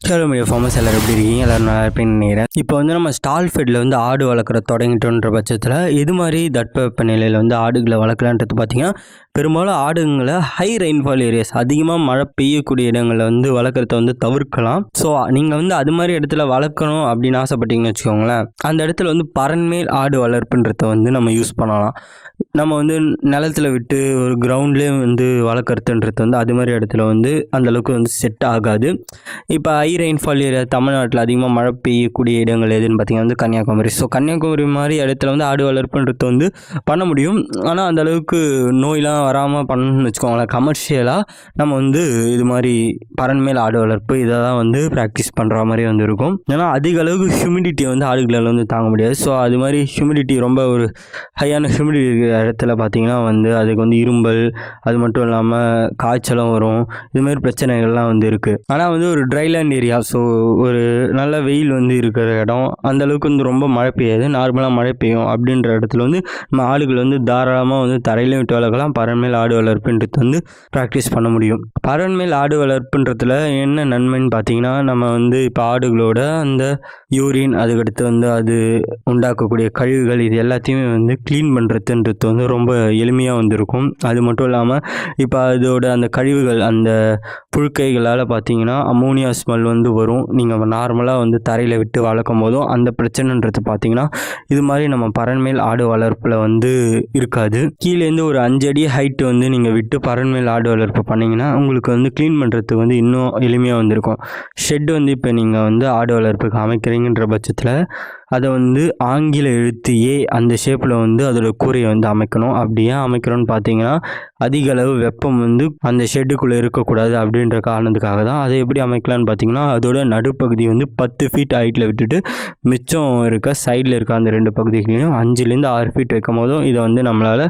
Hello media farmers எல்லோரும் எப்படி இருக்கீங்க? எல்லோரும் நல்லா இருப்பேன்னு நினைக்கிறேன். இப்போ வந்து நம்ம ஸ்டால் ஃபெட்டில் வந்து ஆடு வளர்க்குற தொடங்கிட்டோன்ற பட்சத்தில் இது மாதிரி தட்பவெப்ப நிலையில் வந்து ஆடுகளை வளர்க்கலான்றது பார்த்திங்கன்னா, பெரும்பாலும் ஆடுங்களை ஹை ரெயின்ஃபால் ஏரியாஸ் அதிகமாக மழை பெய்யக்கூடிய இடங்களில் வந்து வளர்க்குறத வந்து தவிர்க்கலாம். ஸோ நீங்கள் வந்து அது மாதிரி இடத்துல வளர்க்கணும் அப்படின்னு ஆசைப்பட்டீங்கன்னு வச்சுக்கோங்களேன், அந்த இடத்துல வந்து பரன்மேல் ஆடு வளர்ப்புன்றத வந்து நம்ம யூஸ் பண்ணலாம். நம்ம வந்து நிலத்தில் விட்டு ஒரு கிரவுண்ட்லேயே வந்து வளர்க்குறதுன்றது வந்து அது மாதிரி இடத்துல வந்து அந்தளவுக்கு வந்து செட் ஆகாது. இப்போ ஹை ரெயின்ஃபால் ஏரியா தமிழ்நாட்டில் அதிகமாக மழை பெய்யக்கூடிய இடங்கள் எதுன்னு பார்த்திங்கன்னா வந்து கன்னியாகுமரி. ஸோ கன்னியாகுமரி மாதிரி இடத்துல வந்து ஆடு வளர்ப்புன்றது வந்து பண்ண முடியும். ஆனால் அந்தளவுக்கு நோயெலாம் வராமல் பண்ணணும்னு வச்சுக்கோங்களேன். கமர்ஷியலாக நம்ம வந்து இது மாதிரி பரன்மேல் ஆடு வளர்ப்பு இதை தான் வந்து ப்ராக்டிஸ் பண்ணுற மாதிரி வந்து இருக்கும். ஏன்னா அதிக அளவுக்கு ஹியூமிடிட்டி வந்து ஆடுகளால் வந்து தாங்க முடியாது. ஸோ அது மாதிரி ஹியூமிடிட்டி ரொம்ப ஒரு ஹையான ஹியூமிடிட்டி இருக்கிற இடத்துல பார்த்திங்கன்னா வந்து அதுக்கு வந்து இரும்பல், அது மட்டும் இல்லாமல் காய்ச்சலும் வரும். இதுமாதிரி பிரச்சனைகள்லாம் வந்து இருக்குது. ஆனால் வந்து ஒரு ட்ரைலேண்ட் ஏரியா, ஸோ ஒரு நல்ல வெயில் வந்து இருக்கிற இடம், அந்தளவுக்கு வந்து ரொம்ப மழை பெய்யாது, நார்மலாக மழை பெய்யும் அப்படின்ற இடத்துல வந்து நம்ம ஆடுகள் வந்து தாராளமாக வந்து தரையிலையும் விட்டு வளர்க்கலாம். பரன்மேல் ஆடு வளர்ப்புன்றது வந்து ப்ராக்டிஸ் பண்ண முடியும். பரன்மேல் ஆடு வளர்ப்புன்றதுல என்ன நன்மைன்னு பார்த்தீங்கன்னா, நம்ம வந்து இப்போ ஆடுகளோட அந்த யூரின், அதுக்கடுத்து வந்து அது உண்டாக்கக்கூடிய கழிவுகள், இது எல்லாத்தையுமே வந்து க்ளீன் பண்ணுறதுன்றது வந்து ரொம்ப எளிமையாக வந்துருக்கும். அது மட்டும் இல்லாமல் இப்போ அதோட அந்த கழிவுகள், அந்த புழுக்கைகளால் பார்த்தீங்கன்னா அமோனியா ஸ்மெல் வந்து வரும். நீங்கள் நார்மலாக வந்து தரையில் விட்டு வளர்க்கும் போதும் அந்த பிரச்சனைன்றது பார்த்தீங்கன்னா இது மாதிரி நம்ம பரன்மேல் ஆடு வளர்ப்பில் வந்து இருக்காது. கீழேருந்து ஒரு 5 அடி ஹைட்டு வந்து நீங்கள் விட்டு பரன்மேல் ஆடு வளர்ப்பு பண்ணிங்கன்னா உங்களுக்கு வந்து க்ளீன் பண்ணுறதுக்கு வந்து இன்னும் எளிமையாக வந்திருக்கும். ஷெட் வந்து இப்போ நீங்கள் வந்து ஆடு வளர்ப்புக்கு அமைக்கிறீங்கன்ற பட்சத்தில் அதை வந்து ஆங்கில எழுத்து ஏ அந்த ஷேப்பில் வந்து அதோட கூரையை வந்து அமைக்கணும். அப்படி ஏன் அமைக்கிறோன்னு பார்த்தீங்கன்னா, அதிக அளவு வெப்பம் வந்து அந்த ஷெட்டுக்குள்ளே இருக்கக்கூடாது அப்படின்ற காரணத்துக்காக தான். அதை எப்படி அமைக்கலான்னு பார்த்தீங்கன்னா, அதோட நடுப்பகுதி வந்து 10 ஃபீட் ஹைட்டில் விட்டுட்டு மிச்சம் இருக்க சைடில் இருக்க அந்த 2 பகுதிகளையும் 5லேருந்து 6 ஃபீட் வைக்கும் போதும் இதை வந்து நம்மளால்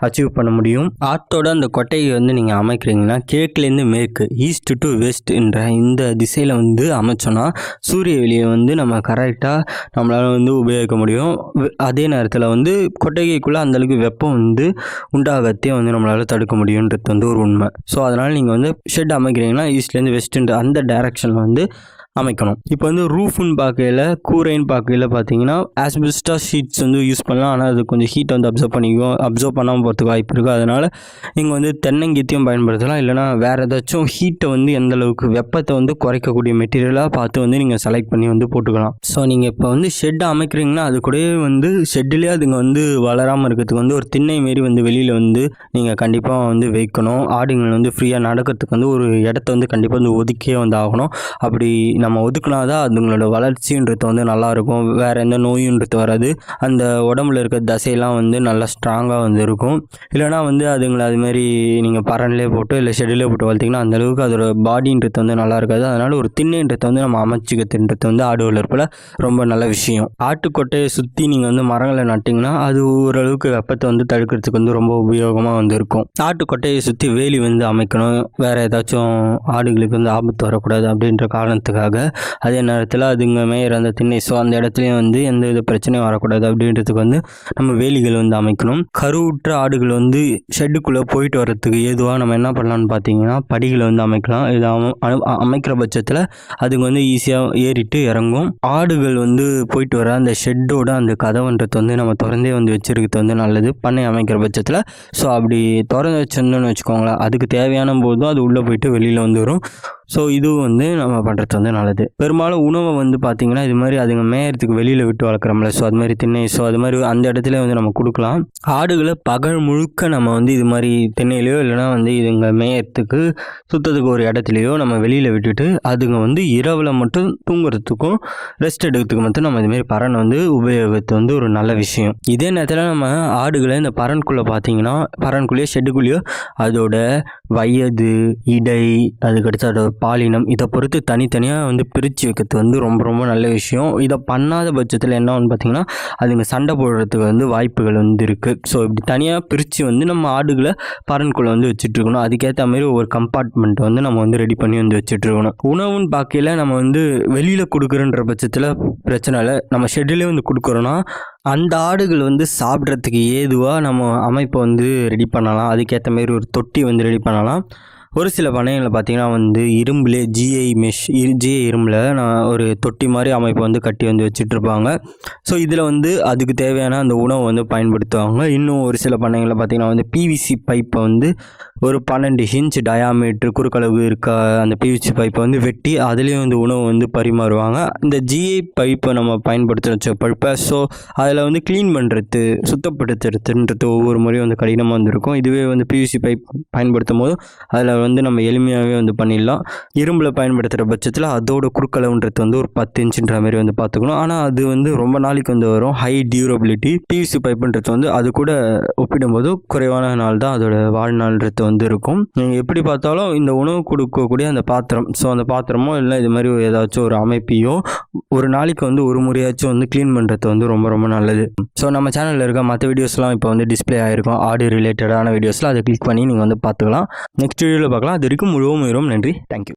அச்சீவ் பண்ண முடியும். ஆட்டோட அந்த கொட்டையை வந்து நீங்கள் அமைக்கிறீங்கன்னா கிழக்குலேருந்து மேற்கு, ஈஸ்ட் டு வெஸ்ட் என்ற இந்த திசையில் வந்து அமைச்சோன்னா சூரிய வெளியை வந்து நம்ம கரெக்டாக நம்மளால் வந்து உபயோகிக்க முடியும். அதே நேரத்தில் வந்து கொட்டகைக்குள்ளே அந்தளவுக்கு வெப்பம் வந்து உண்டாகத்தையும் வந்து நம்மளால் தடுக்க முடியுன்றது வந்து ஒரு உண்மை. ஸோ அதனால் நீங்கள் வந்து ஷெட் அமைக்கிறீங்கன்னா ஈஸ்ட்லேருந்து வெஸ்ட்டுன்ற அந்த டைரக்ஷனில் வந்து அமைக்கணும். இப்போ வந்து ரூஃப்னு பார்க்கையில், கூரைன்னு பார்க்கையில் பார்த்தீங்கன்னா ஆஸ்பெஸ்டாஸ் ஷீட்ஸ் வந்து யூஸ் பண்ணலாம். ஆனால் அது கொஞ்சம் ஹீட் வந்து அப்சர்வ் பண்ணாமல் போகிறதுக்கு வாய்ப்பு இருக்குது. அதனால் நீங்கள் வந்து தென்னங்கீத்தையும் பயன்படுத்தலாம். இல்லைனா வேறு ஏதாச்சும் ஹீட்டை வந்து எந்தளவுக்கு வெப்பத்தை வந்து குறைக்கக்கூடிய மெட்டீரியலாக பார்த்து வந்து நீங்கள் செலக்ட் பண்ணி வந்து போட்டுக்கலாம். ஸோ நீங்கள் இப்போ வந்து ஷெட்டை அமைக்கிறீங்கன்னா அது கூடவே வந்து ஷெட்டிலே அதுங்க வந்து வளராமல் இருக்கிறதுக்கு வந்து ஒரு திண்ணை மாரி வந்து வெளியில் வந்து நீங்கள் கண்டிப்பாக வந்து வைக்கணும். ஆடுங்கள் வந்து ஃப்ரீயாக நடக்கிறதுக்கு வந்து ஒரு இடத்த வந்து கண்டிப்பாக வந்து ஒதுக்கியே வந்து ஆகணும். அப்படி நம்ம ஒதுக்குனா தான் அதுங்களோட வளர்ச்சின்றது வந்து நல்லாயிருக்கும். வேறு எந்த நோயுன்றது வராது. அந்த உடம்புல இருக்க தசையெல்லாம் வந்து நல்லா ஸ்ட்ராங்காக வந்து இருக்கும். இல்லைனா வந்து அதுங்களை அதுமாரி நீங்கள் பரன்லேயே போட்டு இல்லை ஷெட்டிலே போட்டு வளர்த்திங்கன்னா அந்தளவுக்கு அதோட பாடின்றது வந்து நல்லா இருக்காது. அதனால் ஒரு திண்ணைன்றது வந்து நம்ம அமைச்சிக்கிறதுன்றது வந்து ஆடு வளர்ப்பில் ரொம்ப நல்ல விஷயம். ஆட்டுக்கொட்டையை சுற்றி நீங்கள் வந்து மரங்களை நட்டிங்கன்னா அது ஓரளவுக்கு வெப்பத்தை வந்து தடுக்கிறதுக்கு வந்து ரொம்ப உபயோகமாக வந்து இருக்கும். ஆட்டுக்கொட்டையை சுற்றி வேலி வந்து அமைக்கணும். வேறு ஏதாச்சும் ஆடுகளுக்கு வந்து ஆபத்து வரக்கூடாது அப்படின்ற காரணத்துக்காக. அதே நேரத்தில் அதுங்க மேயர் அந்த திண்ணை, ஸோ அந்த இடத்துலையும் வந்து எந்த வித பிரச்சனையும் வரக்கூடாது அப்படின்றதுக்கு வந்து நம்ம வேலிகள் வந்து அமைக்கணும். கருவுற்ற ஆடுகள் வந்து ஷெட்டுக்குள்ளே போயிட்டு வர்றதுக்கு ஏதுவாக நம்ம என்ன பண்ணலான்னு பார்த்தீங்கன்னா படிகளை வந்து அமைக்கலாம். இது அமைக்கிற பட்சத்தில் அதுங்க வந்து ஈஸியாக ஏறிட்டு இறங்கும். ஆடுகள் வந்து போயிட்டு வர அந்த ஷெட்டோட அந்த கதவுன்றது வந்து நம்ம திறந்தே வந்து வச்சுருக்கிறது வந்து நல்லது பண்ணை அமைக்கிற பட்சத்தில். ஸோ அப்படி திறந்து வச்சிருந்தோன்னு வச்சுக்கோங்களேன், அதுக்கு தேவையான போதும் அது உள்ளே போயிட்டு வெளியில் வந்து வரும். ஸோ இதுவும் வந்து நம்ம பண்ணுறது வந்து நல்லது. பெரும்பாலும் உணவை வந்து பார்த்திங்கன்னா இது மாதிரி அதுங்க மேயறதுக்கு வெளியில் விட்டு வளர்க்குறோம்ல, ஸோ அது மாதிரி திண்ணை, ஸோ அது மாதிரி அந்த இடத்துல வந்து நம்ம கொடுக்கலாம். ஆடுகளை பகல் முழுக்க நம்ம வந்து இது மாதிரி திண்ணையிலையோ இல்லைனா வந்து இதுங்க மேயறதுக்கு சுற்றத்துக்கு ஒரு இடத்துலையோ நம்ம வெளியில் விட்டுட்டு அதுங்க வந்து இரவில் மட்டும் தூங்குறதுக்கும் ரெஸ்ட் எடுக்கிறதுக்கு மட்டும் நம்ம இதுமாரி பறன் வந்து உபயோகித்து வந்து ஒரு நல்ல விஷயம். இதே நேரத்தில் நம்ம ஆடுகளை இந்த பறன்குள்ளே பார்த்திங்கன்னா பறன்குள்ளேயோ ஷெட்டுக்குள்ளேயோ அதோட வயது, இடை, அதுக்கடுத்து அதோட பாலினம் இதை பொறுத்து தனித்தனியாக வந்து பிரித்து வைக்கிறது வந்து ரொம்ப ரொம்ப நல்ல விஷயம். இதை பண்ணாத பட்சத்தில் என்ன ஒன்று பார்த்திங்கன்னா அதுங்க சண்டை போடுறதுக்கு வந்து வாய்ப்புகள் வந்து இருக்குது. ஸோ இப்படி தனியாக பிரித்து வந்து நம்ம ஆடுகளை பரன்குள்ளே வந்து வச்சுட்ருக்கணும். அதுக்கேற்ற மாதிரி ஒரு கம்பார்ட்மெண்ட்டை வந்து நம்ம வந்து ரெடி பண்ணி வந்து வச்சுட்ருக்கணும். உணவுன்னு பார்க்கையில் நம்ம வந்து வெளியில் கொடுக்குறன்ற பட்சத்தில் பிரச்சனை இல்லை. நம்ம ஷெட்டிலே வந்து கொடுக்குறோன்னா அந்த ஆடுகள் வந்து சாப்பிட்றதுக்கு ஏதுவாக நம்ம அமைப்பை வந்து ரெடி பண்ணலாம். அதுக்கேற்ற மாதிரி ஒரு தொட்டி வந்து ரெடி பண்ணலாம். ஒரு சில பண்ணைகளில் பார்த்தீங்கன்னா வந்து இரும்புலே ஜிஐ இரும்பில் நான் ஒரு தொட்டி மாதிரி அமைப்பு வந்து கட்டி வந்து வச்சுட்ருப்பாங்க. ஸோ இதில் வந்து அதுக்கு தேவையான அந்த உணவை வந்து பயன்படுத்துவாங்க. இன்னும் ஒரு சில பண்ணைகளில் பார்த்தீங்கன்னா வந்து பிவிசி பைப்பை வந்து ஒரு 12 இன்ச் டயாமீட்ரு குறுக்களவு இருக்க அந்த பிவிசி பைப்பை வந்து வெட்டி அதுலேயும் வந்து உணவு வந்து பரிமாறுவாங்க. இந்த ஜிஐ பைப்பை நம்ம பயன்படுத்துகிற பைப்பை ஸோ அதில் வந்து க்ளீன் பண்ணுறது சுத்தப்படுத்துறதுன்றது ஒவ்வொரு முறையும் வந்து கடினமாக வந்துருக்கும். இதுவே வந்து பிவிசி பைப் பயன்படுத்தும் போது அதில் வந்து நம்ம எளிமையாகவே வந்து பண்ணிடலாம். இரும்பில் பயன்படுத்துகிற பட்சத்தில் அதோட குறுக்களவுன்றது வந்து ஒரு 10 இன்ச்சுன்ற மாதிரி வந்து பார்த்துக்கணும். ஆனால் அது வந்து ரொம்ப நாளைக்கு வந்து வரும். High durability. பிவிசி பைப்புன்றது வந்து அது கூட ஒப்பிடும்போது குறைவான நாள் தான் அதோட வாழ்நாள்ன்றது வந்து இருக்கும். நீங்கள் எப்படி பார்த்தாலும் இந்த உணவு கொடுக்கக்கூடிய அந்த பாத்திரம், ஸோ அந்த பாத்திரமோ இல்லை இது மாதிரி ஏதாச்சும் ஒரு அமைப்பையோ ஒரு நாளைக்கு வந்து ஒரு முறையாச்சும் வந்து க்ளீன் பண்ணுறது வந்து ரொம்ப ரொம்ப நல்லது. ஸோ நம்ம சேனலில் இருக்க மற்ற வீடியோஸ்லாம் இப்போ வந்து டிஸ்பிளே ஆகிருக்கும். ஆடு ரிலேட்டடான வீடியோஸ்லாம் அதை கிளிக் பண்ணி நீங்கள் வந்து பார்த்துக்கலாம். நெக்ஸ்ட் வீடியோவில் பார்க்கலாம். அது வரைக்கும் முழுவதும் நன்றி. தேங்க்யூ.